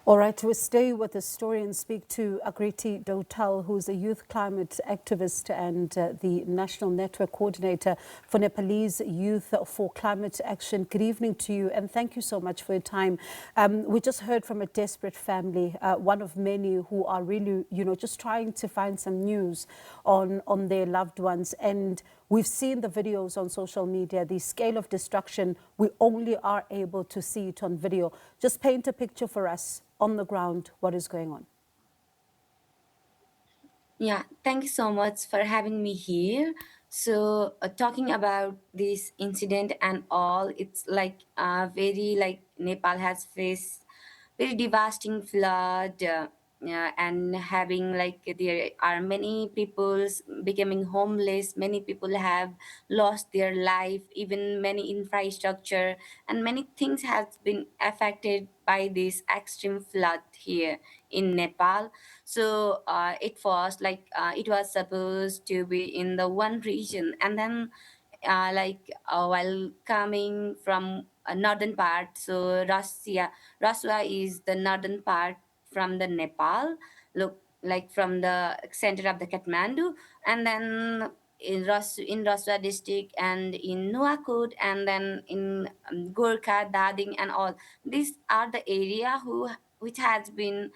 All right, we stay with the story and speak to Aakriti Dotel, who's a youth climate activist and the National Network Coordinator for Nepalese Youth for Climate Action. Good evening to you, and thank you so much for your time. We just heard from a desperate family, one of many who are really, just trying to find some news on their loved ones. And we've seen the videos on social media, the scale of destruction. We only are able to see it on video. Just paint a picture for us on the ground, what is going on? Yeah, thank you so much for having me here. So, talking about this incident and all, it's like very like Nepal has faced very devastating flood, yeah, and having like there are many people becoming homeless. Many people have lost their life, even many infrastructure and many things has been affected by this extreme flood here in Nepal. So it was supposed to be in the one region, and then while coming from a northern part, so Russia is the northern part from the Nepal, look like from the center of the Kathmandu, and then in Russia district and in Nuakot, and then in Gorkha, Dading, and all. These are the area which has been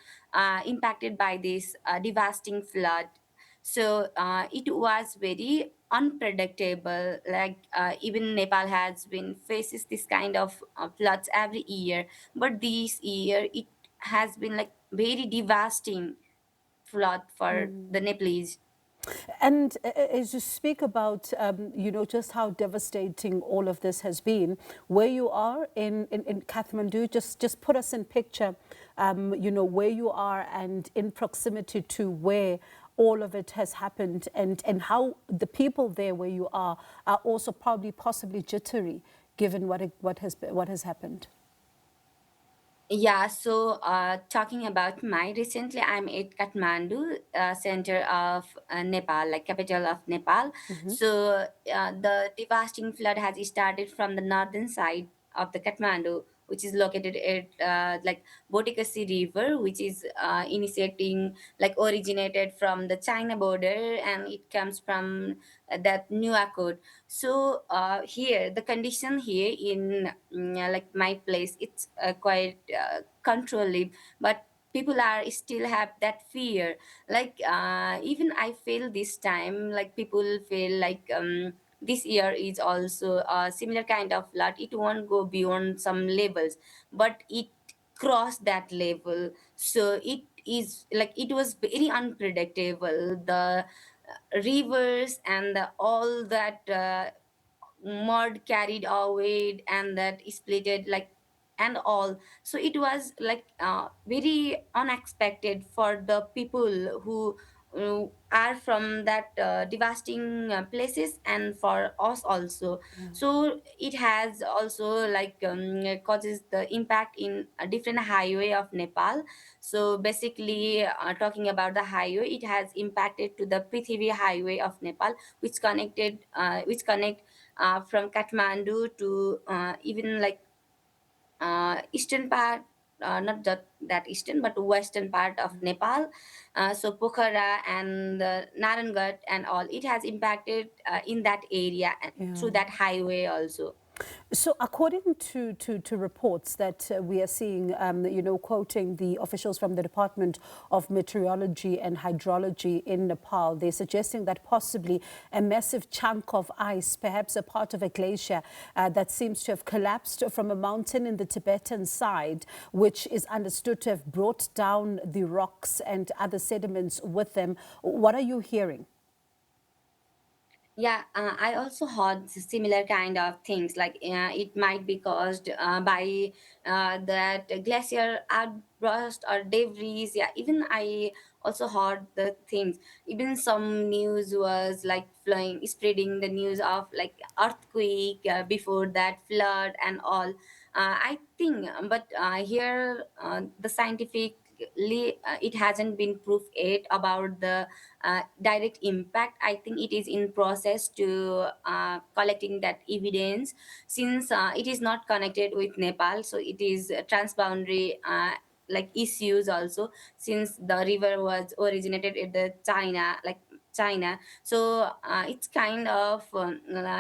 impacted by this devastating flood. So it was very unpredictable. Like even Nepal has been faces this kind of floods every year, but this year it has been like very devastating flood for the Nepalese. And as you speak about, just how devastating all of this has been, where you are in Kathmandu, just put us in picture, where you are and in proximity to where all of it has happened, and how the people there where you are also probably possibly jittery, given what has happened. Yeah, so talking about my recently, I'm at Kathmandu, center of Nepal, like capital of Nepal. So the devastating flood has started from the northern side of the Kathmandu, which is located at like Botikasi River, which is initiating like originated from the China border, and it comes from that Nuakot. So here the condition here in like my place, it's quite controllable, but people are still have that fear. Like even I feel this time, like people feel like this year is also a similar kind of flood. It won't go beyond some levels, but it crossed that level. So it is like it was very unpredictable. The rivers and all that mud carried away and that splitted like and all. So it was like very unexpected for the people who are from that devastating places, and for us also. So it has also like causes the impact in a different highway of Nepal. So basically talking about the highway, it has impacted to the Prithvi highway of Nepal, which connect from Kathmandu to even like eastern part, not that eastern, but western part of Nepal. So Pokhara and Narangat and all, it has impacted in that area and Yeah. through that highway also. So, according to reports that we are seeing, quoting the officials from the Department of Meteorology and Hydrology in Nepal, they're suggesting that possibly a massive chunk of ice, perhaps a part of a glacier, that seems to have collapsed from a mountain in the Tibetan side, which is understood to have brought down the rocks and other sediments with them. What are you hearing? Yeah, I also heard similar kind of things. Like it might be caused by that glacier outburst or debris. Yeah, even I also heard the things. Even some news was like flying, spreading the news of like earthquake before that flood and all. I think, but here the scientific it hasn't been proof yet about the direct impact. I think it is in process to collecting that evidence, since it is not connected with Nepal, so it is transboundary like issues also, since the river was originated in the China. So it's kind of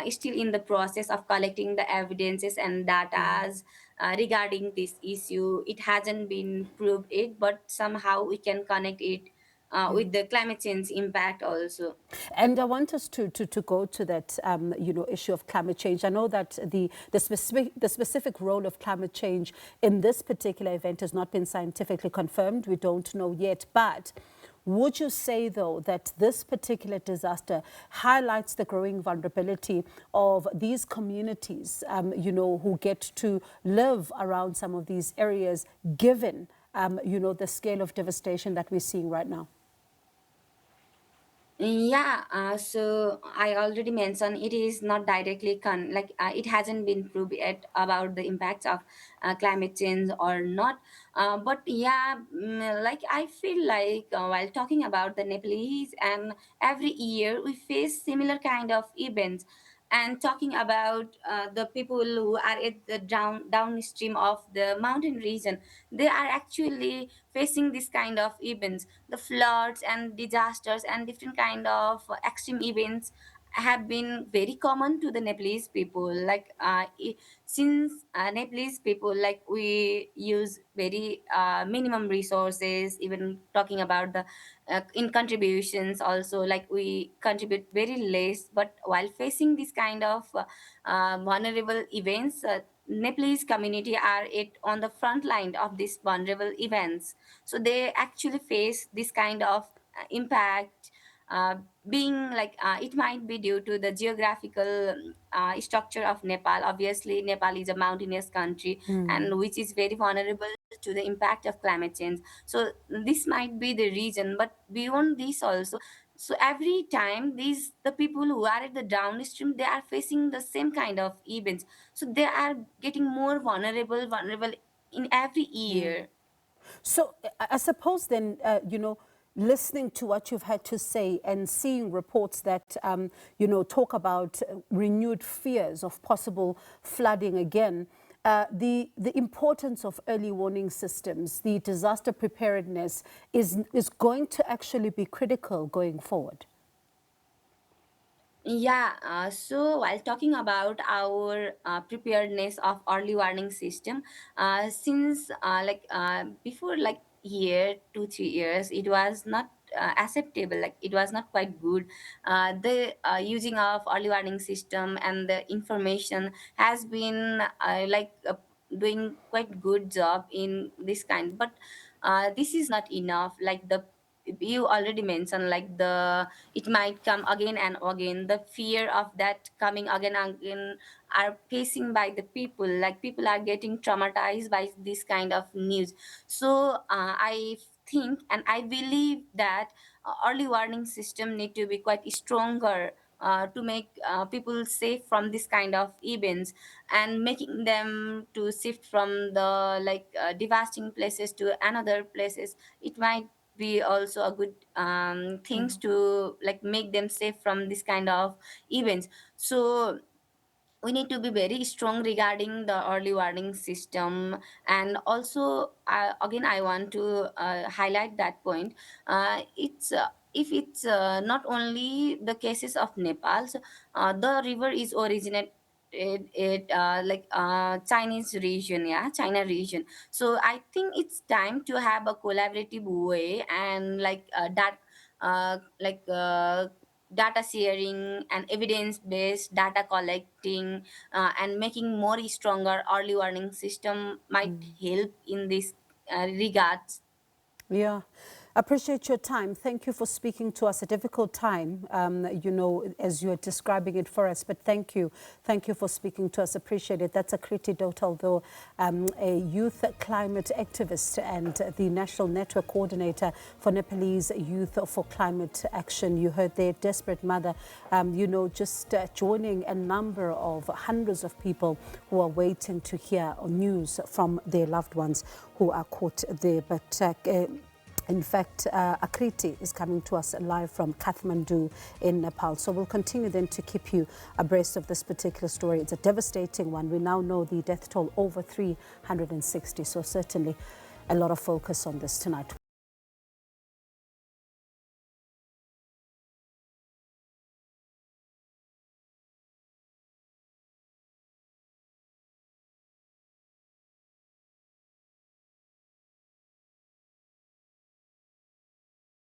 still in the process of collecting the evidences and data regarding this issue. It hasn't been proved it, but somehow we can connect it with the climate change impact also. And I want us to go to that, issue of climate change. I know that the specific role of climate change in this particular event has not been scientifically confirmed. We don't know yet. But would you say, though, that this particular disaster highlights the growing vulnerability of these communities, who get to live around some of these areas, given, the scale of devastation that we're seeing right now? Yeah, so I already mentioned it is not directly it hasn't been proved yet about the impacts of climate change or not. But yeah, like I feel like while talking about the Nepalese, and every year we face similar kind of events. And talking about the people who are at the downstream of the mountain region, they are actually facing this kind of events, the floods and disasters and different kind of extreme events have been very common to the Nepalese people. Since Nepalese people, like, we use very minimum resources, even talking about the in contributions also, like we contribute very less, but while facing this kind of vulnerable events, Nepalese community are it on the front line of these vulnerable events. So they actually face this kind of impact, uh, being like it might be due to the geographical structure of Nepal. Obviously, Nepal is a mountainous country, and which is very vulnerable to the impact of climate change. So this might be the reason, but beyond this also, so every time these the people who are at the downstream, they are facing the same kind of events, so they are getting more vulnerable in every year. So I suppose then, listening to what you've had to say and seeing reports that, talk about renewed fears of possible flooding again, the importance of early warning systems, the disaster preparedness is going to actually be critical going forward. Yeah, so while talking about our preparedness of early warning system, since before, like, year 2 3 years, it was not acceptable, like it was not quite good. The using of early warning system and the information has been doing quite good job in this kind, but this is not enough. Like the you already mentioned, like the it might come again and again, the fear of that coming again and again are facing by the people, like people are getting traumatized by this kind of news. So I think and I believe that early warning system need to be quite stronger to make people safe from this kind of events, and making them to shift from the devastating places to another places. It might be also a good things to like make them safe from this kind of events. So we need to be very strong regarding the early warning system. And also again I want to highlight that point. It's if it's not only the cases of Nepal, so, the river is originated Chinese region, yeah, China region. So I think it's time to have a collaborative way, and data sharing and evidence based data collecting, and making more stronger early warning system might help in this regards. Yeah, appreciate your time. Thank you for speaking to us. A difficult time, as you're describing it for us. But thank you. Thank you for speaking to us. Appreciate it. That's Aakriti Dotel, though, a youth climate activist and the National Network Coordinator for Nepalese Youth for Climate Action. You heard their desperate mother, just joining a number of hundreds of people who are waiting to hear news from their loved ones who are caught there. But in fact, Aakriti is coming to us live from Kathmandu in Nepal. So we'll continue then to keep you abreast of this particular story. It's a devastating one. We now know the death toll over 360. So certainly a lot of focus on this tonight.